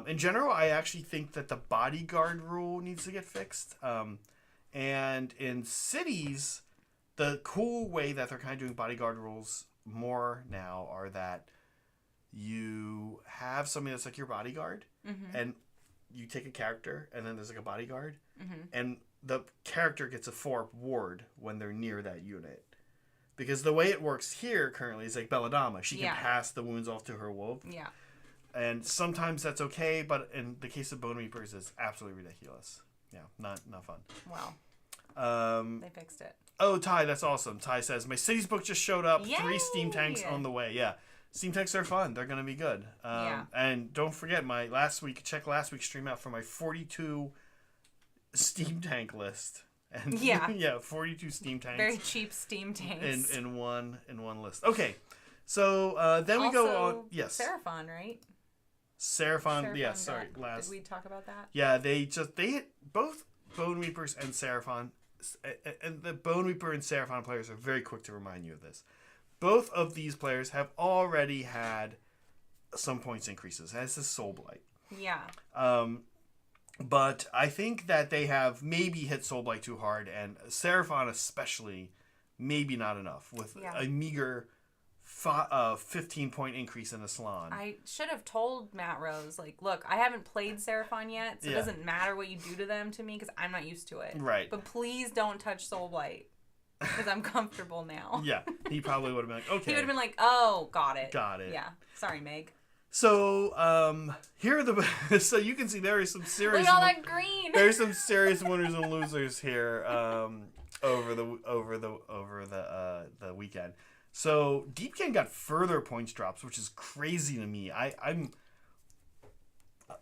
In general, I actually think that the Bodyguard rule needs to get fixed. And in cities... The cool way that they're kind of doing bodyguard rules more now are that you have somebody that's like your bodyguard, and you take a character, and then there's like a bodyguard, and the character gets a 4-up ward when they're near that unit. Because the way it works here currently is like Belladama. She can pass the wounds off to her wolf. Yeah. And sometimes that's okay, but in the case of Bone Reapers, it's absolutely ridiculous. Yeah, not fun. Wow. They fixed it. Oh, Ty, that's awesome. Ty says, my cities book just showed up. Yay! 3 Steam Tanks on the way. Yeah. Steam Tanks are fun. They're going to be good. And don't forget, check last week's stream out for my 42 Steam Tank list. And yeah, 42 Steam Tanks. Very cheap Steam Tanks. In one list. Okay. So then we go on. Yes. Seraphon, right? Seraphon, yeah, sorry. Did we talk about that? Yeah, they hit both Bone Reapers and Seraphon. And the Bone Reaper and Seraphon players are very quick to remind you of this. Both of these players have already had some points increases, as is Soulblight. Yeah. But I think that they have maybe hit Soulblight too hard, and Seraphon especially, maybe not enough, with a meager 15-point increase in the salon. I should have told Matt Rose, like, look, I haven't played Seraphon yet, so it doesn't matter what you do to them to me, because I'm not used to it. Right. But please don't touch Soulblight, because I'm comfortable now. Yeah, he probably would have been like, okay. He would have been like, oh, got it. Got it. Yeah. Sorry, Meg. So, here are the... So you can see there is some serious... Look at all that green! There's some serious winners and losers here over the weekend. So Deepkin got further points drops, which is crazy to me.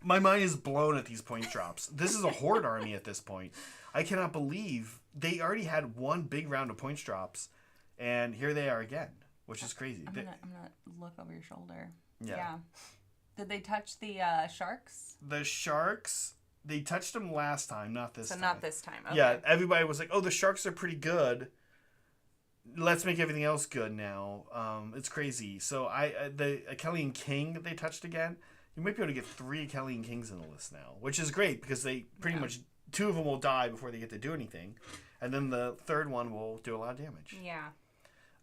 My mind is blown at these point drops. This is a horde army at this point. I cannot believe they already had one big round of points drops, and here they are again, which is crazy. I'm gonna look over your shoulder. Yeah. Did they touch the sharks? The sharks, they touched them last time, not this time. So not this time. Okay. Yeah, everybody was like, oh, the sharks are pretty good. Let's make everything else good now. It's crazy. So the Achillean King they touched again. You might be able to get 3 Achillean Kings in the list now, which is great because they pretty much 2 of them will die before they get to do anything, and then the third one will do a lot of damage. Yeah.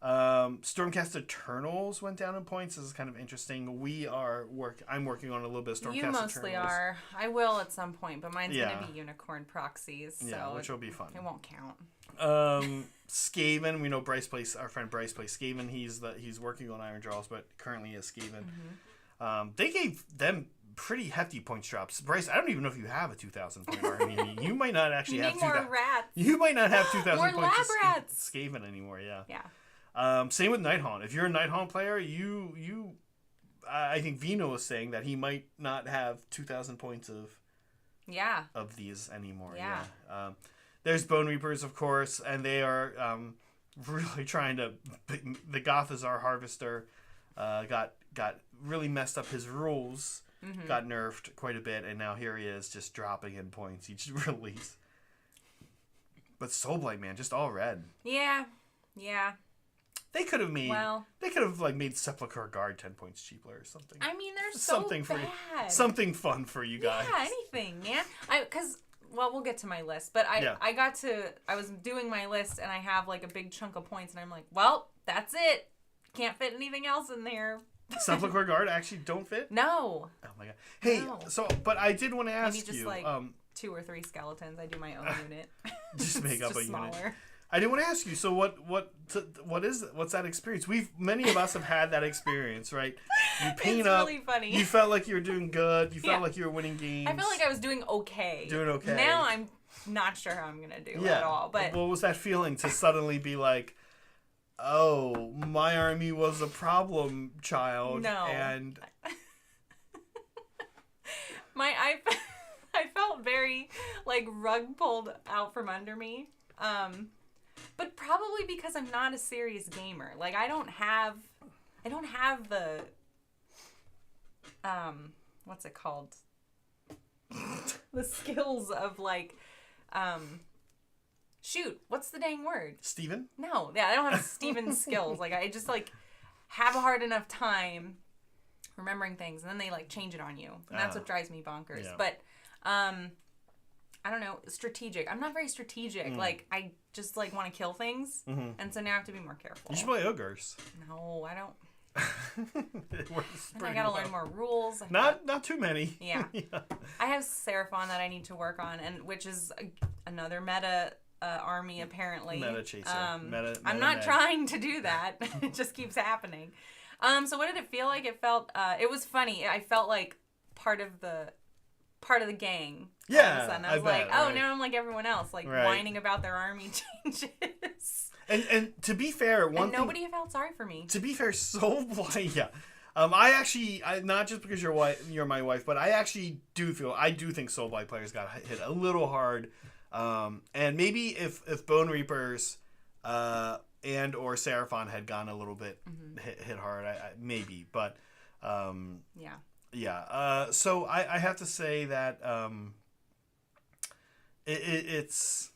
Stormcast Eternals went down in points. This is kind of interesting. I'm working on a little bit of Stormcast Eternals. You mostly are. I will at some point, but mine's gonna be Unicorn proxies. So which will be fun. It won't count. Skaven, we know our friend Bryce plays Skaven. He's working on IronJawz, but currently is Skaven. Mm-hmm. They gave them pretty hefty points drops. Bryce, I don't even know if you have a 2,000 point army. You might not actually have 2,000. More rats. You might not have 2,000 more points lab rats. Skaven anymore. Yeah. Yeah. Same with Nighthaunt. If you're a Nighthaunt player, I think Vino was saying that he might not have 2,000 points of these anymore. Yeah. There's Bone Reapers, of course, and they are really trying to. The Gothazar Harvester got really messed up his rules. Mm-hmm. Got nerfed quite a bit, and now here he is just dropping in points each release. But Soulblight, man, just all red. Yeah. They could have made made Sepulchre Guard 10 points cheaper or something. I mean, they're something so for bad. Something fun for you guys. Yeah, anything, man. We'll get to my list, but I was doing my list and I have like a big chunk of points and I'm like, well, that's it. Can't fit anything else in there. Sepulchre Guard actually don't fit? No. Oh my god. Hey, but I did want to ask maybe just like 2 or 3 skeletons. I do my own unit. Just make up a smaller unit. I did want to ask you. So what's that experience? Many of us have had that experience, right? You paint it's really funny. You felt like you were doing good. You felt like you were winning games. I felt like I was doing okay. Now I'm not sure how I'm gonna do at all. But what was that feeling to suddenly be like, oh, my army was a problem child? No. And I felt very like rug pulled out from under me. But probably because I'm not a serious gamer. Like I don't have the what's it called? The skills of like shoot, what's the dang word? Steven? No, I don't have Steven's skills. Like I just like have a hard enough time remembering things and then they like change it on you. And that's what drives me bonkers. Yeah. But I don't know, strategic. I'm not very strategic. Like, I just, like, want to kill things. Mm-hmm. And so now I have to be more careful. You should play ogres. No, I don't. It works I gotta learn more rules. Not too many. Yeah. I have Seraphon that I need to work on, and which is another meta army, apparently. Meta chaser. I'm not trying to do that. It just keeps happening. So what did it feel like? It felt, it was funny. I felt like part of the gang. Yeah. All of a sudden. I was like, now I'm like everyone else, like whining about their army changes. And to be fair, nobody felt sorry for me. To be fair, Soulblight, yeah. I not just because you're my wife, but I actually do think Soulblight players got hit a little hard. And maybe if Bone Reapers and or Seraphon had gone a little bit hit hard, maybe. But yeah. So I have to say that it's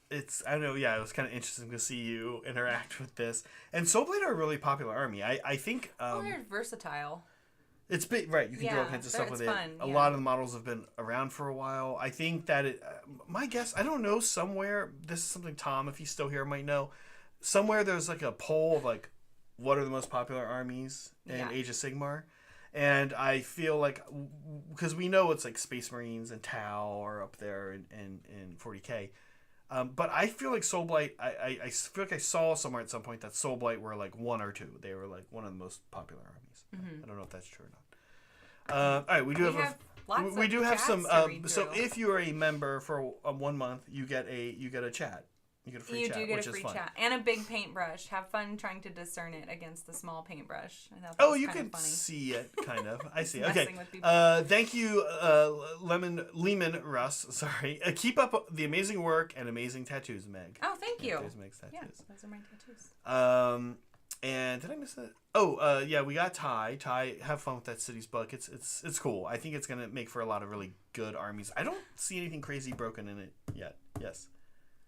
I don't know, yeah, it was kind of interesting to see you interact with this. And Soulblight are a really popular army. I think they're versatile. It's big, right? You can do all kinds of stuff with it. Fun, a lot of the models have been around for a while. I think that my guess, I don't know, somewhere, this is something Tom, if he's still here, might know. Somewhere there's like a poll of like, what are the most popular armies in Age of Sigmar? And I feel like, because we know it's like Space Marines and Tau are up there in 40K. But I feel like Soulblight, I feel like I saw somewhere at some point that Soulblight were like 1 or 2. They were like one of the most popular armies. I don't know if that's true or not. All right, we do have some. So if you are a member for 1 month, you get a chat. You get a free chat. You do get a free chat and a big paintbrush. Have fun trying to discern it against the small paintbrush. You can see it, kind of. I see. Okay. Thank you, Lehman Russ. Sorry. Keep up the amazing work and amazing tattoos, Meg. Oh, thank you. There's Meg's tattoos. Yeah, those are my tattoos. And did I miss that? Yeah, we got Ty. Ty, have fun with that Cities book. It's cool. I think it's gonna make for a lot of really good armies. I don't see anything crazy broken in it yet. Yes.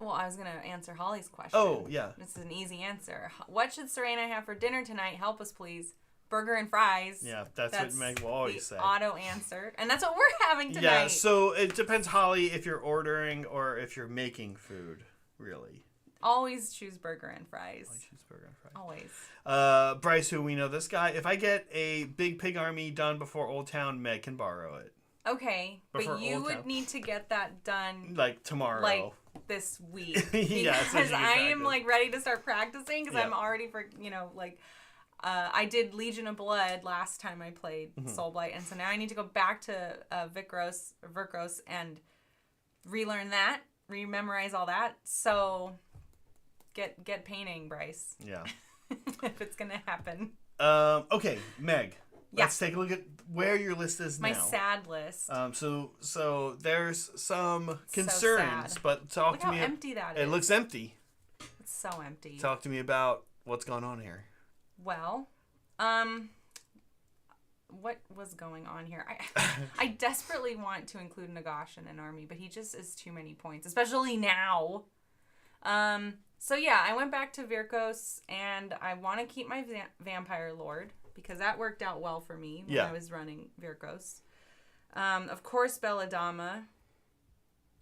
Well, I was going to answer Holly's question. Oh, yeah. This is an easy answer. What should Serena have for dinner tonight? Help us, please. Burger and fries. Yeah, that's what Meg will always say. Auto answer. And that's what we're having tonight. Yeah, so it depends, Holly, if you're ordering or if you're making food, really. Always choose burger and fries. Always choose burger and fries. Always. Bryce, who we know this guy, if I get a big pig army done before Old Town, Meg can borrow it. Okay, but you would need to get that done like tomorrow, like this week, yeah, because I am like ready to start practicing because I'm already I did Legion of Blood last time I played Soulblight, and so now I need to go back to Vikros and relearn that, rememorize all that. So get painting, Bryce. Yeah, if it's gonna happen. Okay, Meg. Let's take a look at where your list is now. My sad list. So there's some concerns, but talk to me. Look how empty that is. It looks empty. It's so empty. Talk to me about what's going on here. Well, what was going on here? I desperately want to include Nagash in an army, but he just is too many points, especially now. So yeah, I went back to Virkos, and I want to keep my Vampire Lord, because that worked out well for me when I was running Virkos. Of course, Belladama.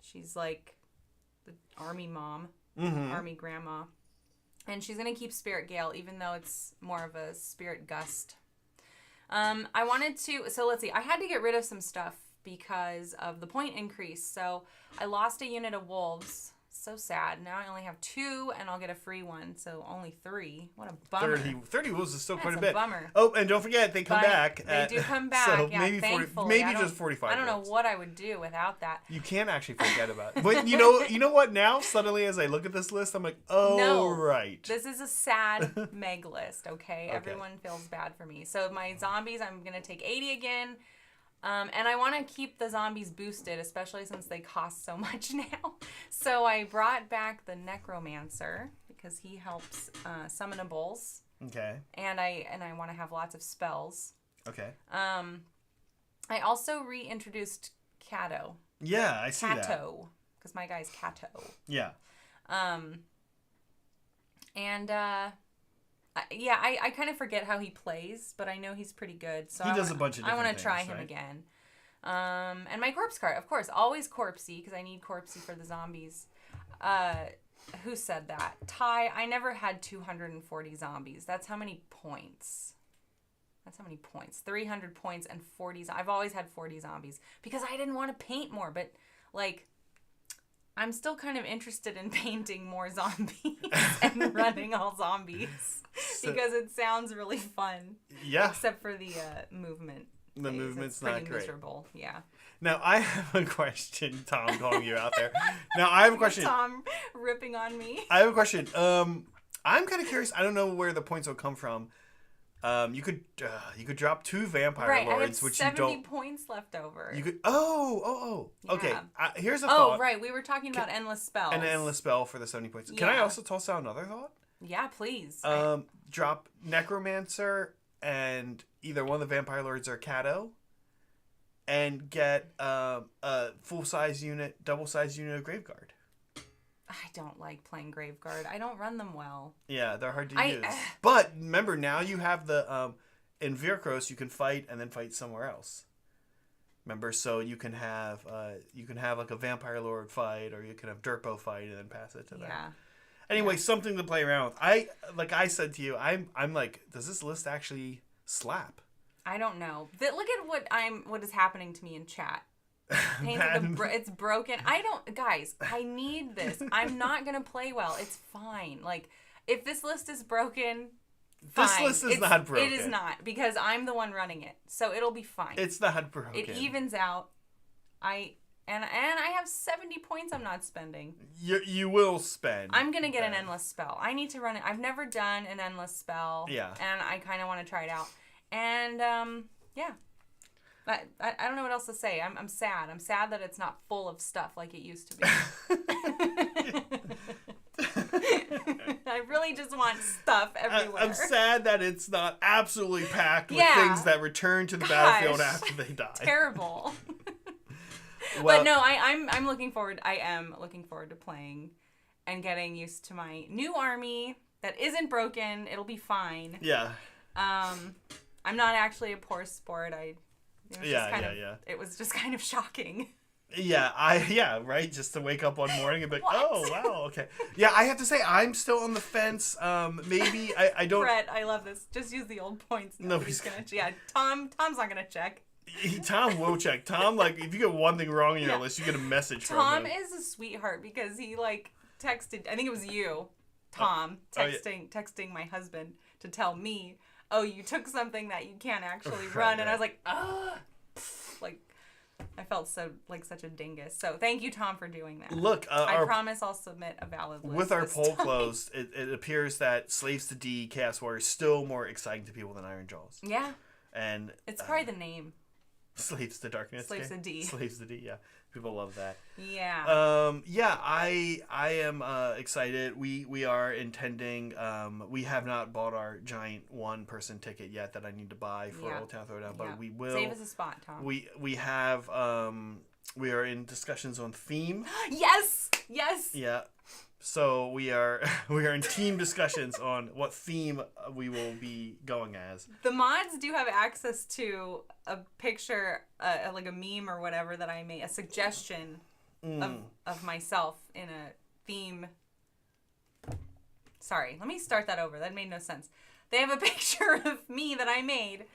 She's like the army mom, army grandma. And she's going to keep Spirit Gale, even though it's more of a Spirit Gust. I wanted to... So let's see. I had to get rid of some stuff because of the point increase. So I lost a unit of wolves. So sad. Now I only have 2, and I'll get a free one. So only 3. What a bummer. 30 wolves is still quite a bit. Bummer. Oh, and don't forget, they come back. They do come back. So yeah, maybe thankfully. maybe just 45 I don't know wolves. what I would do without that. You can't actually forget about it. But you know what now? Suddenly, as I look at this list, I'm like, right. This is a sad Meg list, okay? Everyone feels bad for me. So my zombies, I'm going to take 80 again. And I want to keep the zombies boosted, especially since they cost so much now. So I brought back the Necromancer because he helps summonables. Okay. And I want to have lots of spells. Okay. I also reintroduced Kato. Yeah, I see that. Kato, because my guy's Kato. Yeah. I kind of forget how he plays, but I know he's pretty good. So he does a bunch of different things. I want to try him again. And my corpse card, of course, always corpsey, because I need corpsey for the zombies. Who said that? Ty, I never had 240 zombies. That's how many points. 300 points and 40. I've always had 40 zombies because I didn't want to paint more, but like... I'm still kind of interested in painting more zombies and running all zombies because it sounds really fun. Yeah. Except for the movement. The movement's not great. Miserable. Yeah. Now I have a question, Tom, calling you out there. Now I have a question. Tom ripping on me. I have a question. I'm kind of curious. I don't know where the points will come from. You could drop 2 vampire right, lords, I have which 70 you don't. points left over. You could. Oh. Okay. Yeah. Here's a Oh, thought. right. We were talking about endless spells. An endless spell for the 70 points. Can I also toss out another thought? Yeah, please. Drop Necromancer and either one of the vampire lords or Kato, and get a full-size unit, double-size unit of Graveguard. I don't like playing Graveguard. I don't run them well. Yeah, they're hard to use. But remember, now you have the in Vyrkros you can fight and then fight somewhere else. Remember, so you can have like a vampire lord fight, or you can have Durpo fight and then pass it to them. Yeah. Anyway, something to play around with. Like I said to you, I'm like, does this list actually slap? I don't know. Look at what is happening to me in chat. It's broken. Guys, I need this. I'm not gonna play well. It's fine. Like, if this list is broken, fine. This list is not broken. It is not, because I'm the one running it, so it'll be fine. It's not broken. It evens out. I have 70 points I'm not spending. You will spend. I'm gonna get an endless spell. I need to run it. I've never done an endless spell. Yeah. And I kind of want to try it out. And yeah. I don't know what else to say. I'm sad. I'm sad that it's not full of stuff like it used to be. I really just want stuff everywhere. I'm sad that it's not absolutely packed with things that return to the battlefield after they die. Terrible. Well, but no, I'm looking forward. I am looking forward to playing and getting used to my new army that isn't broken. It'll be fine. Yeah. I'm not actually a poor sport. It was just kind of shocking. Yeah, right? Just to wake up one morning and be like, oh, wow, okay. Yeah, I have to say, I'm still on the fence. Maybe I don't... Brett, I love this. Just use the old points. Nobody's gonna... Yeah, Tom's not going to check. Tom will check. Tom, like, if you get one thing wrong in your list, you get a message from him. Tom is a sweetheart because he, like, texted... I think it was you, Tom, texting my husband to tell me, oh, you took something that you can't actually run. And I was like, oh... Like, I felt such a dingus. So thank you, Tom, for doing that. Look, I promise I'll submit a valid list. With our poll closed, it appears that Slaves to D, Chaos Warrior is still more exciting to people than IronJawz. Yeah. And it's probably the name. Slaves to Darkness. Slaves to D. Slaves to D, yeah. People love that. Yeah. I am excited. We are intending. We have not bought our giant 1-person ticket yet that I need to buy for Old Town Throwdown, but we will. Save us a spot, Tom. We have. We are in discussions on theme. Yes. Yeah. So we are in team discussions on what theme we will be going as. The mods do have access to a picture, like a meme or whatever that I made, a suggestion of myself in a theme. Sorry, let me start that over. That made no sense. They have a picture of me that I made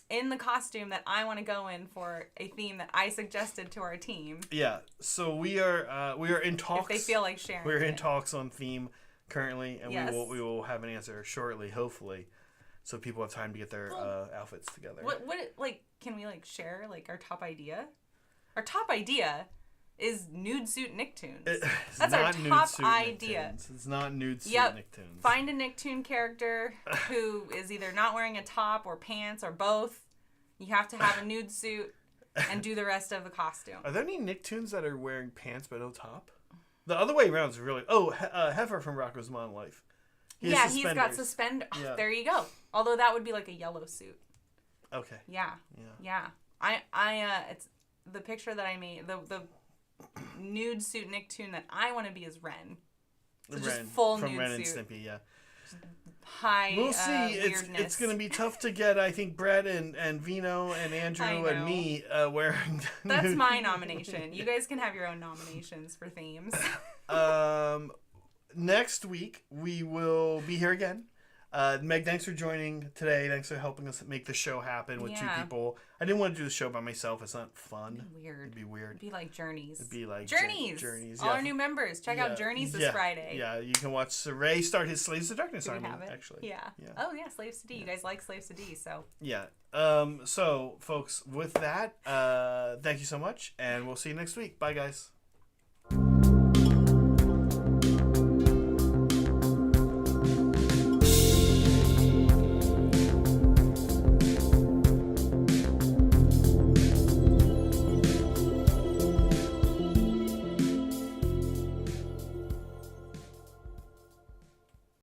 in the costume that I want to go in for a theme that I suggested to our team. Yeah, so we are in talks. If they feel like sharing, we're in talks on theme currently, and yes. we will have an answer shortly, hopefully, so people have time to get their outfits together. What can we share our top idea? Our top idea is nude suit Nicktoons. That's our top idea. It's not nude suit Nicktoons. Find a Nicktoon character who is either not wearing a top or pants or both. You have to have a nude suit and do the rest of the costume. Are there any Nicktoons that are wearing pants but no top? The other way around is really... Oh, Heifer from Rocko's Modern Life. He's got suspenders. Yeah. There you go. Although that would be like a yellow suit. Okay. Yeah. It's the picture that I made, the nude suit Nicktoon that I want to be is Ren. So Ren, just full from nude Ren and suit. Stimpy, yeah. High we'll see. Weirdness. It's going to be tough to get, I think, Brett and Vino and Andrew and me wearing... That's my nomination. You guys can have your own nominations for themes. Next week, we will be here again. Meg, thanks for joining today. Thanks for helping us make the show happen with 2 people. I didn't want to do the show by myself. It's not fun. It'd be weird. It'd be like Journeys. It'd be like Journeys. Journeys. All our new members. Check out Journeys this Friday. Yeah, you can watch Saray start his Slaves to Darkness army, actually. Yeah. Oh, yeah, Slaves to D. You guys like Slaves to D, so. Yeah. So, folks, with that, thank you so much, and we'll see you next week. Bye, guys.